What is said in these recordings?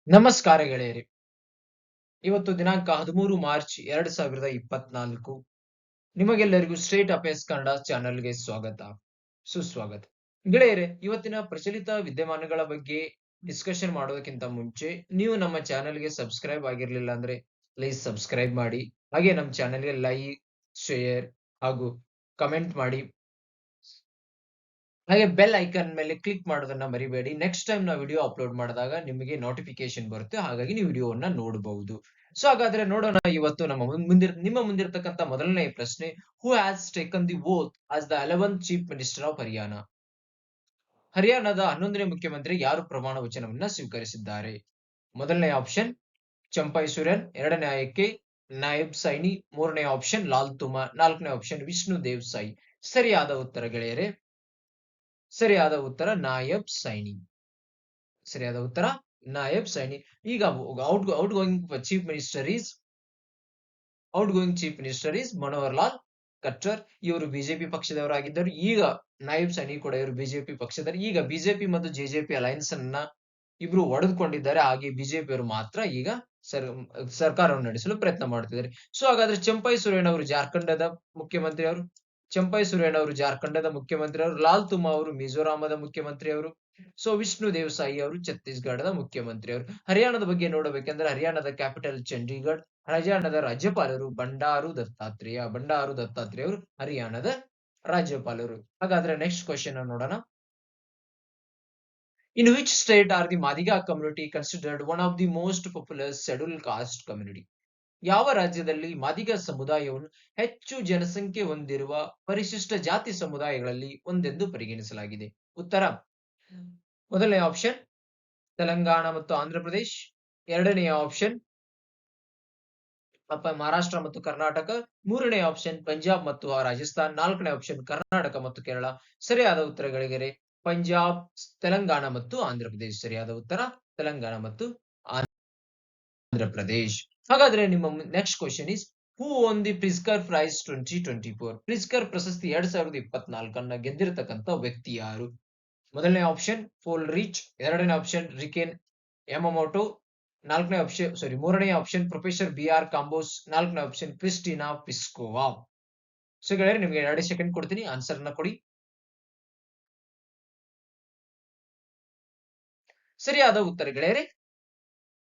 ನಮಸ್ಕಾರ ಗೆಳೆಯರಿ. ಇವತ್ತು ದಿನಾಂಕ 13 ಮಾರ್ಚ್ 2024. ನಿಮಗೆಲ್ಲರಿಗೂ ಸ್ಟ್ರೇಟ್ ಅಫೇರ್ಸ್ ಕನ್ನಡ ಚಾನೆಲ್‌ಗೆ ಸ್ವಾಗತ, ಸುಸ್ವಾಗತ. ಗೆಳೆಯರೇ, ಇವತ್ತಿನ ಪ್ರಚಲಿತ ವಿದ್ಯಮಾನಗಳ ಬಗ್ಗೆ ಡಿಸ್ಕಷನ್ ಮಾಡೋದಕ್ಕಿಂತ ಮುಂಚೆ ನೀವು ನಮ್ಮ ಚಾನೆಲ್‌ಗೆ ಸಬ್ಸ್ಕ್ರೈಬ್ ಆಗಿರ್ಲಿಲ್ಲ ಅಂದ್ರೆ ಪ್ಲೀಸ್ ಸಬ್ಸ್ಕ್ರೈಬ್ ಮಾಡಿ. ಹಾಗೆ ನಮ್ಮ ಚಾನೆಲ್‌ಗೆ ಲೈಕ್, ಶೇರ್ ಹಾಗೂ ಕಮೆಂಟ್ ಮಾಡಿ. ಹಾಗೆ ಬೆಲ್ ಐಕಾನ್ ಮೇಲೆ ಕ್ಲಿಕ್ ಮಾಡೋದನ್ನ ಮರಿಬೇಡಿ. ನೆಕ್ಸ್ಟ್ ಟೈಮ್ ನಾವು ವಿಡಿಯೋ ಅಪ್ಲೋಡ್ ಮಾಡಿದಾಗ ನಿಮಗೆ ನೋಟಿಫಿಕೇಶನ್ ಬರುತ್ತೆ. ಹಾಗಾಗಿ ನೀವು ವಿಡಿಯೋವನ್ನ ನೋಡಬಹುದು. ಸೊ ಹಾಗಾದ್ರೆ ನೋಡೋಣ ಇವತ್ತು ನಿಮ್ಮ ಮುಂದಿರತಕ್ಕಂತ ಮೊದಲನೇ ಪ್ರಶ್ನೆ. Who has taken the oath as the 11th chief minister of Haryana? ಹರಿಯಾಣದ 11ನೇ ಮುಖ್ಯಮಂತ್ರಿ ಯಾರು ಪ್ರಮಾಣ ವಚನವನ್ನ ಸ್ವೀಕರಿಸಿದ್ದಾರೆ? ಮೊದಲನೇ ಆಪ್ಷನ್ ಚಂಪೈ ಸೊರೇನ್, ಎರಡನೇ ಆಯ್ಕೆ ನಾಯಬ್ ಸೈನಿ, ಮೂರನೇ ಆಪ್ಷನ್ ಲಾಲ್ ತುಮಾ, ನಾಲ್ಕನೇ ಆಪ್ಷನ್ ವಿಷ್ಣು ದೇವ್ ಸಾಯಿ. ಸರಿಯಾದ ಉತ್ತರ ಗೆಳೆಯರೆ, ಸರಿಯಾದ ಉತ್ತರ ನಾಯಬ್ ಸೈನಿ. ಸರಿಯಾದ ಉತ್ತರ ನಾಯಬ್ ಸೈನಿ. ಈಗ out going chief minister is Manohar Lal Khattar. ಇವರು ಬಿಜೆಪಿ ಪಕ್ಷದವರಾಗಿದ್ದರು. ಈಗ ನಾಯಬ್ ಸೈನಿ ಕೂಡ ಇವರು ಬಿಜೆಪಿ ಪಕ್ಷದವರು. ಈಗ ಬಿಜೆಪಿ ಮತ್ತು ಜೆಜೆಪಿ ಅಲೈನ್ಸ್ ಅನ್ನ ಇಬ್ರು ಒಡೆದುಕೊಂಡಿದ್ದಾರೆ. ಹಾಗೆ ಬಿಜೆಪಿ ಅವರು ಮಾತ್ರ ಈಗ ಸರ್ಕಾರವನ್ನು ನಡೆಸಲು ಪ್ರಯತ್ನ ಮಾಡ್ತಿದ್ದಾರೆ. ಸೊ ಹಾಗಾದ್ರೆ ಚಂಪೈ ಸೊರೇನ್ ಅವರು ಜಾರ್ಖಂಡದ ಮುಖ್ಯಮಂತ್ರಿ ಅವರು. ಲಾಲ್ ತುಮಾ ಅವರು ಮಿಜೋರಾಮದ ಮುಖ್ಯಮಂತ್ರಿ ಅವರು. ಸೊ ವಿಷ್ಣು ದೇವ್ ಸಾಯಿ ಅವರು ಛತ್ತೀಸ್ಗಢದ ಮುಖ್ಯಮಂತ್ರಿ ಅವರು. ಹರಿಯಾಣದ ಬಗ್ಗೆ ನೋಡಬೇಕೆಂದ್ರೆ ಹರಿಯಾಣದ ಕ್ಯಾಪಿಟಲ್ ಚಂಡೀಗಢ. ಹರಿಯಾಣದ ರಾಜ್ಯಪಾಲರು ಬಂಡಾರು ದತ್ತಾತ್ರೇಯ ಅವರು ಹರಿಯಾಣದ ರಾಜ್ಯಪಾಲರು. ಹಾಗಾದ್ರೆ ನೆಕ್ಸ್ಟ್ ಕ್ವಶನ್ ನೋಡೋಣ. In which state are the Madiga community considered one of the most populous scheduled caste community? ಯಾವ ರಾಜ್ಯದಲ್ಲಿ ಮಾದಿಗ ಸಮುದಾಯವನ್ನು ಹೆಚ್ಚು ಜನಸಂಖ್ಯೆ ಹೊಂದಿರುವ ಪರಿಶಿಷ್ಟ ಜಾತಿ ಸಮುದಾಯಗಳಲ್ಲಿ ಒಂದೆಂದು ಪರಿಗಣಿಸಲಾಗಿದೆ? ಉತ್ತರ ಮೊದಲನೇ ಆಪ್ಷನ್ ತೆಲಂಗಾಣ ಮತ್ತು ಆಂಧ್ರ ಪ್ರದೇಶ್, ಎರಡನೆಯ ಆಪ್ಷನ್ ಮಹಾರಾಷ್ಟ್ರ ಮತ್ತು ಕರ್ನಾಟಕ, ಮೂರನೇ ಆಪ್ಷನ್ ಪಂಜಾಬ್ ಮತ್ತು ರಾಜಸ್ಥಾನ್, ನಾಲ್ಕನೇ ಆಪ್ಷನ್ ಕರ್ನಾಟಕ ಮತ್ತು ಕೇರಳ. ಸರಿಯಾದ ಉತ್ತರಗಳಿಗೆ ಪಂಜಾಬ್, ತೆಲಂಗಾಣ ಮತ್ತು ಆಂಧ್ರ ಪ್ರದೇಶ್. ಸರಿಯಾದ ಉತ್ತರ ತೆಲಂಗಾಣ ಮತ್ತು ಆಂಧ್ರ ಪ್ರದೇಶ್. ಹಾಗಾದ್ರೆ ನಿಮ್ಮ next question is who won the Pritzker prize 2024? Pritzker ಪ್ರಶಸ್ತಿ 2024 ಗೆದ್ದಿರತಕ್ಕಂತ ವ್ಯಕ್ತಿ ಯಾರು? ಮೊದಲನೇ ಆಪ್ಷನ್ ಫೋಲ್ ರಿಚ್, ಎರಡನೇ ಆಪ್ಷನ್ ರಿಕೆನ್ ಯಮಮೋಟೋ, ಮೂರನೇ ಆಪ್ಷನ್ ಪ್ರೊಫೆಸರ್ BR ಕಾಂಬೋಸ್, ನಾಲ್ಕನೇ ಆಪ್ಷನ್ ಕ್ರಿಸ್ಟಿನಾ ಪಿಸ್ಕೋವಾ. ಸೊ ಗೆಳೆಯರೆ, ನಿಮ್ಗೆ 2 ಸೆಕೆಂಡ್ ಕೊಡ್ತೀನಿ, ಆನ್ಸರ್ ನ ಕೊಡಿ. ಸರಿಯಾದ ಉತ್ತರ ಗೆಳೆಯರೆ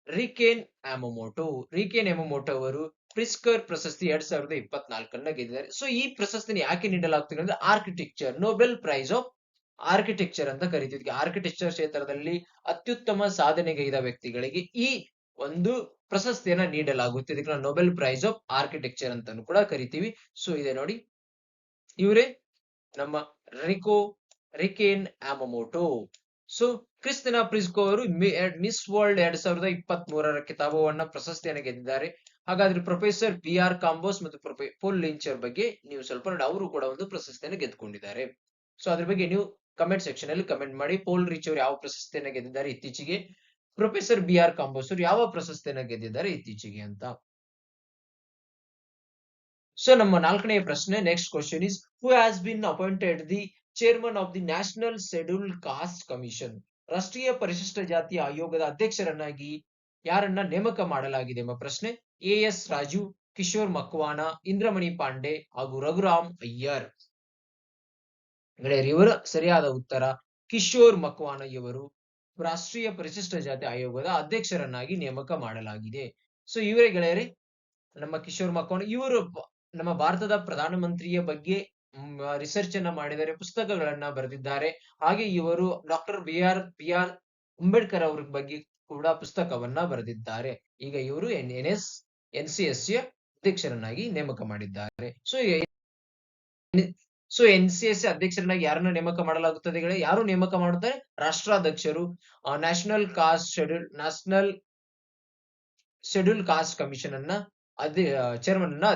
ರಿಕೆನ್ ಯಮಮೋಟೋ ಅವರು ಪ್ರಿಸ್ಕರ್ ಪ್ರಶಸ್ತಿ 2024 ಗೆದ್ದಿದ್ದಾರೆ. ಸೊ ಈ ಪ್ರಶಸ್ತಿನ ಯಾಕೆ ನೀಡಲಾಗ್ತದೆ ಅಂದ್ರೆ architecture, Nobel prize of architecture ಅಂತ ಕರಿತೀವಿ. ಆರ್ಕಿಟೆಕ್ಚರ್ ಕ್ಷೇತ್ರದಲ್ಲಿ ಅತ್ಯುತ್ತಮ ಸಾಧನೆಗೈದ ವ್ಯಕ್ತಿಗಳಿಗೆ ಈ ಒಂದು ಪ್ರಶಸ್ತಿಯನ್ನ ನೀಡಲಾಗುತ್ತೆ. ಇದಕ್ಕೆ ನೊಬೆಲ್ ಪ್ರೈಸ್ ಆಫ್ ಆರ್ಕಿಟೆಕ್ಚರ್ ಅಂತಾನು ಕೂಡ ಕರಿತೀವಿ. ಸೊ ಇದೆ ನೋಡಿ, ಇವರೇ ನಮ್ಮ ರಿಕೆನ್ ಯಮಮೋಟೋ. ಸೊ ಕ್ರಿಸ್ಟಿನಾ ಪ್ರಿಸ್ಕೋ ಅವರು ಮಿಸ್ ವರ್ಲ್ಡ್ 2023 ಕಿತಾಬವನ್ನ ಪ್ರಶಸ್ತಿಯನ್ನು ಗೆದ್ದಿದ್ದಾರೆ. ಹಾಗಾದ್ರೆ ಪ್ರೊಫೆಸರ್ BR ಕಾಂಬೋಸ್ ಮತ್ತು ಪೋಲ್ ಲಿಂಚರ್ ಬಗ್ಗೆ ನೀವು ಸ್ವಲ್ಪ ನೋಡಿ, ಅವರು ಕೂಡ ಒಂದು ಪ್ರಶಸ್ತಿಯನ್ನು ಗೆದ್ದುಕೊಂಡಿದ್ದಾರೆ. ಸೊ ಅದ್ರ ಬಗ್ಗೆ ನೀವು ಕಮೆಂಟ್ ಸೆಕ್ಷನ್ ಅಲ್ಲಿ ಕಮೆಂಟ್ ಮಾಡಿ. ಪೋಲ್ ರಿಚ್ ಅವರು ಯಾವ ಪ್ರಶಸ್ತಿಯನ್ನು ಗೆದ್ದಿದ್ದಾರೆ ಇತ್ತೀಚೆಗೆ, ಪ್ರೊಫೆಸರ್ BR ಕಾಂಬೋಸ್ ಅವರು ಯಾವ ಪ್ರಶಸ್ತಿಯನ್ನು ಗೆದ್ದಿದ್ದಾರೆ ಇತ್ತೀಚೆಗೆ ಅಂತ. ಸೊ ನಮ್ಮ ನಾಲ್ಕನೇ ಪ್ರಶ್ನೆ, next question is who has been appointed the chairman of the national scheduled cost commission? ರಾಷ್ಟ್ರೀಯ ಪರಿಶಿಷ್ಟ ಜಾತಿ ಆಯೋಗದ ಅಧ್ಯಕ್ಷರನ್ನಾಗಿ ಯಾರನ್ನ ನೇಮಕ ಮಾಡಲಾಗಿದೆ ಎಂಬ ಪ್ರಶ್ನೆ. AS ರಾಜು, ಕಿಶೋರ್ ಮಕ್ವಾಣ, ಇಂದ್ರಮಣಿ ಪಾಂಡೆ ಹಾಗೂ ರಘುರಾಮ್ ಅಯ್ಯರ್. ಇವರ ಸರಿಯಾದ ಉತ್ತರ ಕಿಶೋರ್ ಮಕ್ವಾಣ ಇವರು ರಾಷ್ಟ್ರೀಯ ಪರಿಶಿಷ್ಟ ಜಾತಿ ಆಯೋಗದ ಅಧ್ಯಕ್ಷರನ್ನಾಗಿ ನೇಮಕ ಮಾಡಲಾಗಿದೆ. ಸೊ ಇವರೇ ಗೆಳೆಯರೇ ನಮ್ಮ ಕಿಶೋರ್ ಮಕ್ವಾಣ. ಇವರು ನಮ್ಮ ಭಾರತದ ಪ್ರಧಾನಮಂತ್ರಿಯ ಬಗ್ಗೆ ರಿಸರ್ಚ್ ಅನ್ನ ಮಾಡಿದ್ದಾರೆ, ಪುಸ್ತಕಗಳನ್ನ ಬರೆದಿದ್ದಾರೆ. ಹಾಗೆ ಇವರು ಡಾಕ್ಟರ್ BR ಅಂಬೇಡ್ಕರ್ ಅವ್ರ ಬಗ್ಗೆ ಕೂಡ ಪುಸ್ತಕವನ್ನ ಬರೆದಿದ್ದಾರೆ. ಈಗ ಇವರು NCSC ಅಧ್ಯಕ್ಷರನ್ನಾಗಿ ನೇಮಕ ಮಾಡಿದ್ದಾರೆ. ಸೊ NCSC ಅಧ್ಯಕ್ಷರನ್ನಾಗಿ ಯಾರನ್ನ ನೇಮಕ ಮಾಡಲಾಗುತ್ತದೆ? ಯಾರು ನೇಮಕ ಮಾಡುತ್ತಾರೆ? ರಾಷ್ಟ್ರಾಧ್ಯಕ್ಷರು. ನ್ಯಾಷನಲ್ ಶೆಡ್ಯೂಲ್ ಕಾಸ್ಟ್ ಕಮಿಷನ್ ಅನ್ನ ಚೇರ್ಮನ್ ಅನ್ನ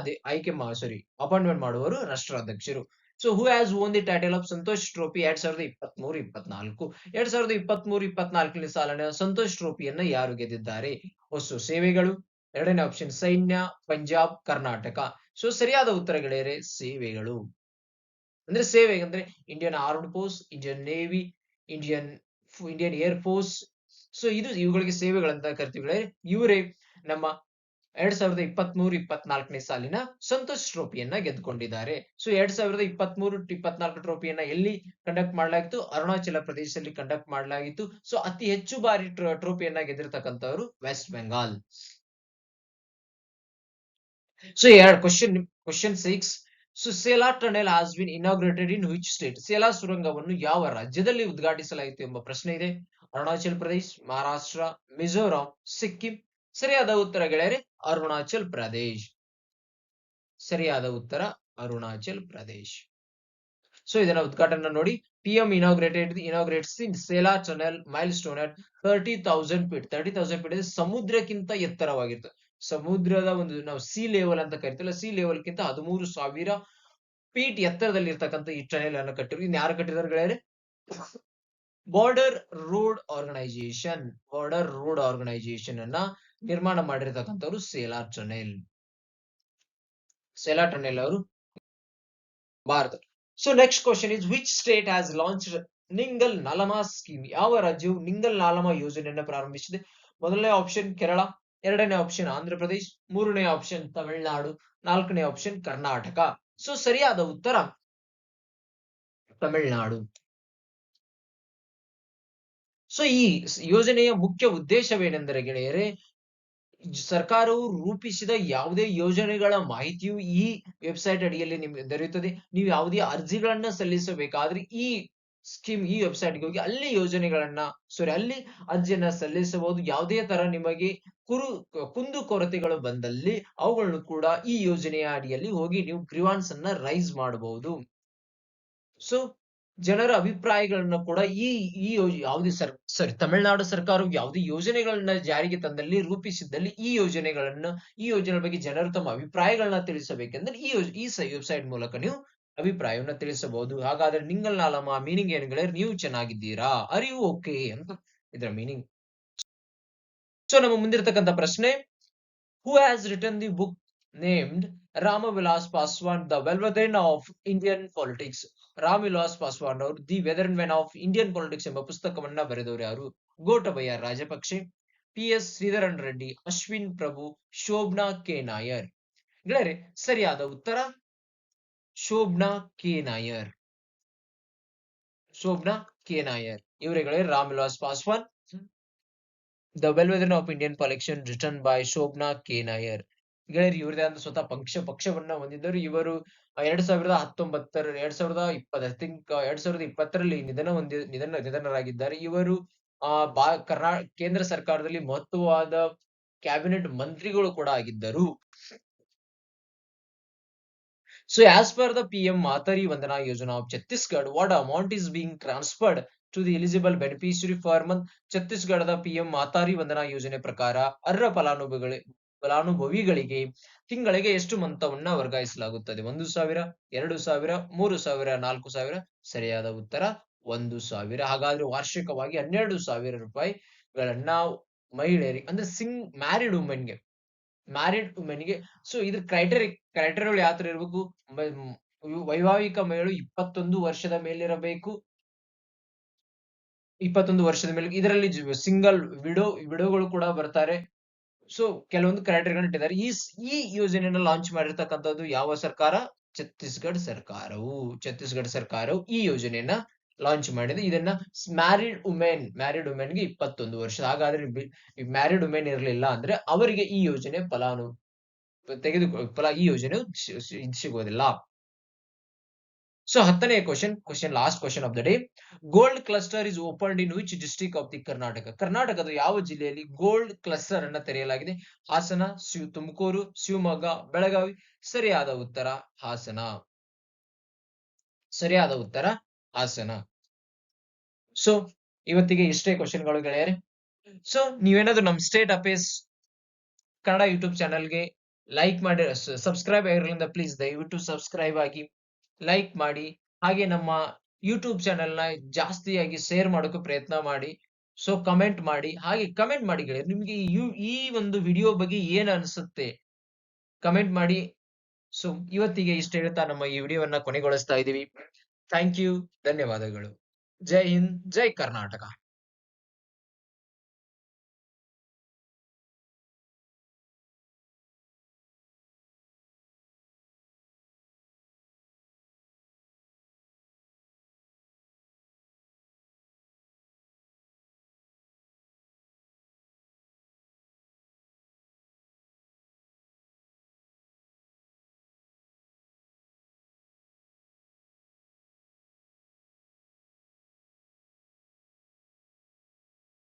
ಅಪಾಯಿಂಟ್ಮೆಂಟ್ ಮಾಡುವರು ರಾಷ್ಟ್ರಾಧ್ಯಕ್ಷರು. So who has won the title of Santosh trophy 2023-24? 2023-24 ಸಾಲಿನ ಸಂತೋಷ್ ಟ್ರೋಫಿಯನ್ನ ಯಾರು ಗೆದ್ದಿದ್ದಾರೆ? ಹೊಸ ಸೇವೆಗಳು, ಎರಡನೇ ಆಪ್ಷನ್ ಸೈನ್ಯ, ಪಂಜಾಬ್, ಕರ್ನಾಟಕ. ಸೊ ಸರಿಯಾದ ಉತ್ತರ ಗೆಳೆಯರೆ ಸೇವೆಗಳು. ಅಂದ್ರೆ ಸೇವೆ ಅಂದ್ರೆ Indian armed force, Indian navy, Indian air force, so ಇದು ಇವುಗಳಿಗೆ ಸೇವೆಗಳಂತ ಕರಿತೀವಿ. ಇವರೇ ನಮ್ಮ 2023-24ನೇ ಸಾಲಿನ ಸಂತೋಷ್ ಟ್ರೋಫಿಯನ್ನ ಗೆದ್ದುಕೊಂಡಿದ್ದಾರೆ. ಸೊ 2023-24 ಟ್ರೋಫಿಯನ್ನ ಎಲ್ಲಿ ಕಂಡಕ್ಟ್ ಮಾಡಲಾಗಿತ್ತು? ಅರುಣಾಚಲ ಪ್ರದೇಶದಲ್ಲಿ ಕಂಡಕ್ಟ್ ಮಾಡಲಾಗಿತ್ತು. ಸೊ ಅತಿ ಹೆಚ್ಚು ಬಾರಿ ಟ್ರೋಫಿಯನ್ನ ಗೆದ್ದಿರ್ತಕ್ಕಂಥವರು West Bengal. So question 6. So Sela tunnel has been inaugurated in which state? Sela ಸುರಂಗವನ್ನು ಯಾವ ರಾಜ್ಯದಲ್ಲಿ ಉದ್ಘಾಟಿಸಲಾಯಿತು ಎಂಬ ಪ್ರಶ್ನೆ ಇದೆ. ಅರುಣಾಚಲ್ ಪ್ರದೇಶ್, ಮಹಾರಾಷ್ಟ್ರ, ಮಿಜೋರಾಂ, ಸಿಕ್ಕಿಂ. ಸರಿಯಾದ ಉತ್ತರ ಗೆಳೆಯರೆ ಅರುಣಾಚಲ್ ಪ್ರದೇಶ್. ಸರಿಯಾದ ಉತ್ತರ ಅರುಣಾಚಲ್ ಪ್ರದೇಶ್. ಸೊ ಇದನ್ನ ಉದ್ಘಾಟನೆ ನೋಡಿ. PM inaugurates in Sela tunnel milestone at 30,000 feet. 30,000 feet ಇದೆ, ಸಮುದ್ರಕ್ಕಿಂತ ಎತ್ತರವಾಗಿರುತ್ತೆ. ಸಮುದ್ರದ ಒಂದು ನಾವು ಸಿ ಲೆವೆಲ್ ಅಂತ ಕರಿತೀವಲ್ಲ, ಸಿ ಲೆವೆಲ್ ಗಿಂತ 13,000 ಫೀಟ್ ಎತ್ತರದಲ್ಲಿ ಇರ್ತಕ್ಕಂಥ ಈ ಟನೆಲ್ ಅನ್ನು ಕಟ್ಟಿರು. ಇನ್ನು ಯಾರು ಕಟ್ಟಿದಾರೆ ಗೆಳೆಯರೆ? ಬಾರ್ಡರ್ ರೋಡ್ ಆರ್ಗನೈಸೇಷನ್ ಅನ್ನ ನಿರ್ಮಾಣ ಮಾಡಿರ್ತಕ್ಕಂಥವ್ರು ಸೇಲಾ ಟನೆಲ್ ಅವರು Bharat. So next question is which state has launched Ningol ನಾಲಮಾ ಸ್ಕೀಮ್? ಯಾವ ರಾಜ್ಯವು ನಿಂಗಲ್ ನಾಲಮಾ ಯೋಜನೆಯನ್ನು ಪ್ರಾರಂಭಿಸಿದೆ? ಮೊದಲನೇ ಆಪ್ಷನ್ ಕೇರಳ, ಎರಡನೇ ಆಪ್ಷನ್ ಆಂಧ್ರ ಪ್ರದೇಶ್, ಮೂರನೇ ಆಪ್ಷನ್ ತಮಿಳುನಾಡು, ನಾಲ್ಕನೇ ಆಪ್ಷನ್ ಕರ್ನಾಟಕ. ಸೊ ಸರಿಯಾದ ಉತ್ತರ ತಮಿಳುನಾಡು. ಸೊ ಈ ಯೋಜನೆಯ ಮುಖ್ಯ ಉದ್ದೇಶವೇನೆಂದರೆ ಗೆಳೆಯರೆ, ಸರ್ಕಾರವು ರೂಪಿಸಿದ ಯಾವುದೇ ಯೋಜನೆಗಳ ಮಾಹಿತಿಯು ಈ ವೆಬ್ಸೈಟ್ ಅಡಿಯಲ್ಲಿ ನಿಮಗೆ ದೊರೆಯುತ್ತದೆ. ನೀವು ಯಾವುದೇ ಅರ್ಜಿಗಳನ್ನ ಸಲ್ಲಿಸಬೇಕಾದ್ರೆ ಈ ವೆಬ್ಸೈಟ್ಗೆ ಹೋಗಿ ಅಲ್ಲಿ ಅಲ್ಲಿ ಅರ್ಜಿಯನ್ನ ಸಲ್ಲಿಸಬಹುದು. ಯಾವುದೇ ತರ ನಿಮಗೆ ಕುಂದು ಕೊರತೆಗಳು ಬಂದಲ್ಲಿ ಅವುಗಳನ್ನು ಕೂಡ ಈ ಯೋಜನೆಯ ಅಡಿಯಲ್ಲಿ ಹೋಗಿ ನೀವು ಗ್ರೀವಾನ್ಸ್ ಅನ್ನ ರೈಸ್ ಮಾಡಬಹುದು. ಸೊ ಜನರ ಅಭಿಪ್ರಾಯಗಳನ್ನ ಕೂಡ ಯಾವುದೇ ತಮಿಳುನಾಡು ಸರ್ಕಾರವು ಯಾವುದೇ ಯೋಜನೆಗಳನ್ನ ಜಾರಿಗೆ ತಂದಲ್ಲಿ, ರೂಪಿಸಿದ್ದಲ್ಲಿ ಈ ಯೋಜನೆ ಬಗ್ಗೆ ಜನರು ತಮ್ಮ ಅಭಿಪ್ರಾಯಗಳನ್ನ ತಿಳಿಸಬೇಕೆಂದ್ರೆ ಈ ವೆಬ್ಸೈಟ್ ಮೂಲಕ ನೀವು ಅಭಿಪ್ರಾಯವನ್ನ ತಿಳಿಸಬಹುದು. ಹಾಗಾದ್ರೆ ನಿಂಗಲ್ ನಾಲಮಾ ಮೀನಿಂಗ್ ಏನು ಗೆಳೆಯರೆ? ನೀವು ಚೆನ್ನಾಗಿದ್ದೀರಾ, ಆರ್ ಯು ಓಕೆ ಅಂತ ಇದರ ಮೀನಿಂಗ್. ಸೊ ನಮ್ಮ ಮುಂದಿರತಕ್ಕಂಥ ಪ್ರಶ್ನೆ, who has written the book named Ramvilas Paswan the ವೆಲ್ವೆದೆನ್ of Indian politics? Ramvilas Paswan ಅವರು the weathermen of Indian politics ಎಂಬ ಪುಸ್ತಕವನ್ನ ಬರೆದವರು ಯಾರು? Gotabaya Rajapaksa, PS Sreedharan Reddy, Ashwin Prabhu, Shobhana K Nair. ಗೆಳೆಯರೆ ಸರಿಯಾದ ಉತ್ತರ ಶೋಭನಾ ಕೆ ನಾಯರ್. ಇವರೇ ಗೆಳೆಯರೆ ರಾಮವಿಲಾಸ್ ಪಾಸ್ವಾನ್ ದ ವೆಲ್ವೆದೆನ್ of Indian politics written by Shobhana K Nair. ಗೆಳೆಯರು ಇವರದೇ ಆದ ಸ್ವತಃ ಪಕ್ಷವನ್ನ ಹೊಂದಿದ್ದರು. ಇವರು 2020ರಲ್ಲಿ ನಿಧನರಾಗಿದ್ದಾರೆ. ಇವರು ಕೇಂದ್ರ ಸರ್ಕಾರದಲ್ಲಿ ಮಹತ್ವವಾದ ಕ್ಯಾಬಿನೆಟ್ ಮಂತ್ರಿಗಳು ಕೂಡ ಆಗಿದ್ದರು. So as per the PM Matari Vandana Yojana of Chhattisgarh, what amount is being transferred to the eligible beneficiary per month? ಛತ್ತೀಸ್ಗಢದ PM ಮಾತಾರಿ ವಂದನಾ ಯೋಜನೆ ಪ್ರಕಾರ ಅರ್ಹ ಫಲಾನುಭವಿಗಳಿಗೆ ತಿಂಗಳಿಗೆ ಎಷ್ಟು ಮೊತ್ತವನ್ನ ವರ್ಗಾಯಿಸಲಾಗುತ್ತದೆ? 1,000, 2,000, 3,000, 4,000. ಸರಿಯಾದ ಉತ್ತರ 1,000. ಹಾಗಾದ್ರೆ ವಾರ್ಷಿಕವಾಗಿ 12,000 ರೂಪಾಯಿಗಳನ್ನ ಮಹಿಳೆಯರಿಗೆ ಅಂದ್ರೆ ಮ್ಯಾರಿಡ್ ವುಮೆನ್ಗೆ. ಸೊ ಇದ್ರ ಕ್ರೈಟೇರಿಯಾಗಳು ಯಾವ ತರ ಇರಬೇಕು? ವೈವಾಹಿಕ ಮಹಿಳೆ 21 ವರ್ಷದ ಮೇಲಿರಬೇಕು. 21 ವರ್ಷದ ಮೇಲೆ. ಇದರಲ್ಲಿ ಸಿಂಗಲ್ ವಿಡೋಗಳು ಕೂಡ ಬರ್ತಾರೆ. ಸೊ ಕೆಲವೊಂದು ಕ್ರೈಟೇರಿಯಾಗಳನ್ನ ಇಟ್ಟಿದ್ದಾರೆ. ಈ ಯೋಜನೆಯನ್ನ ಲಾಂಚ್ ಮಾಡಿರ್ತಕ್ಕಂಥದ್ದು ಯಾವ ಸರ್ಕಾರ? ಛತ್ತೀಸ್ಗಢ ಸರ್ಕಾರವು ಈ ಯೋಜನೆಯನ್ನ ಲಾಂಚ್ ಮಾಡಿದೆ. ಇದನ್ನ ಮ್ಯಾರಿಡ್ ವುಮೆನ್ಗೆ 21 ವರ್ಷ. ಹಾಗಾದ್ರೆ ಮ್ಯಾರಿಡ್ ವುಮೆನ್ ಇರಲಿಲ್ಲ ಅಂದ್ರೆ ಅವರಿಗೆ ಈ ಯೋಜನೆ ಈ ಯೋಜನೆ ಸಿಗೋದಿಲ್ಲ. ಸೊ 10ನೇ question last question of the day. Gold cluster is opened in which district of the Karnataka? ಕರ್ನಾಟಕದ ಯಾವ ಜಿಲ್ಲೆಯಲ್ಲಿ ಗೋಲ್ಡ್ ಕ್ಲಸ್ಟರ್ ಅನ್ನ ತೆರೆಯಲಾಗಿದೆ? ಹಾಸನ, ತುಮಕೂರು, ಶಿವಮೊಗ್ಗ, ಬೆಳಗಾವಿ. ಸರಿಯಾದ ಉತ್ತರ ಹಾಸನ. ಸೊ ಇವತ್ತಿಗೆ ಇಷ್ಟೇ ಕ್ವಶನ್ಗಳು ಗೆಳೆಯರೆ. ಸೊ ನೀವೇನಾದ್ರೂ ನಮ್ ಸ್ಟೇಟ್ ಅಫೇರ್ಸ್ ಕನ್ನಡ ಯೂಟ್ಯೂಬ್ ಚಾನಲ್ಗೆ ಲೈಕ್ ಮಾಡಿ, ಸಬ್ಸ್ಕ್ರೈಬ್ ಆಗಿರೋದ್ರಿಂದ ಪ್ಲೀಸ್ ದಯವಿಟ್ಟು ಸಬ್ಸ್ಕ್ರೈಬ್ ಆಗಿ, ಲೈಕ್ ಮಾಡಿ, ಹಾಗೆ ನಮ್ಮ ಯೂಟ್ಯೂಬ್ ಚಾನೆಲ್ ನ ಜಾಸ್ತಿಯಾಗಿ ಶೇರ್ ಮಾಡೋಕೆ ಪ್ರಯತ್ನ ಮಾಡಿ. ಸೊ ಕಮೆಂಟ್ ಮಾಡಿ, ಹಾಗೆ ಕಮೆಂಟ್ ಮಾಡಿ ಗೆಳೆಯರೆ, ನಿಮ್ಗೆ ಈ ಒಂದು ವಿಡಿಯೋ ಬಗ್ಗೆ ಏನ್ ಅನ್ಸುತ್ತೆ ಕಮೆಂಟ್ ಮಾಡಿ. ಸೊ ಇವತ್ತಿಗೆ ಇಷ್ಟ ಹೇಳ್ತಾ ನಮ್ಮ ಈ ವಿಡಿಯೋವನ್ನ ಕೊನೆಗೊಳಿಸ್ತಾ ಇದೀವಿ. ಥ್ಯಾಂಕ್ ಯು, ಧನ್ಯವಾದಗಳು. ಜೈ ಹಿಂದ್, ಜೈ ಕರ್ನಾಟಕ.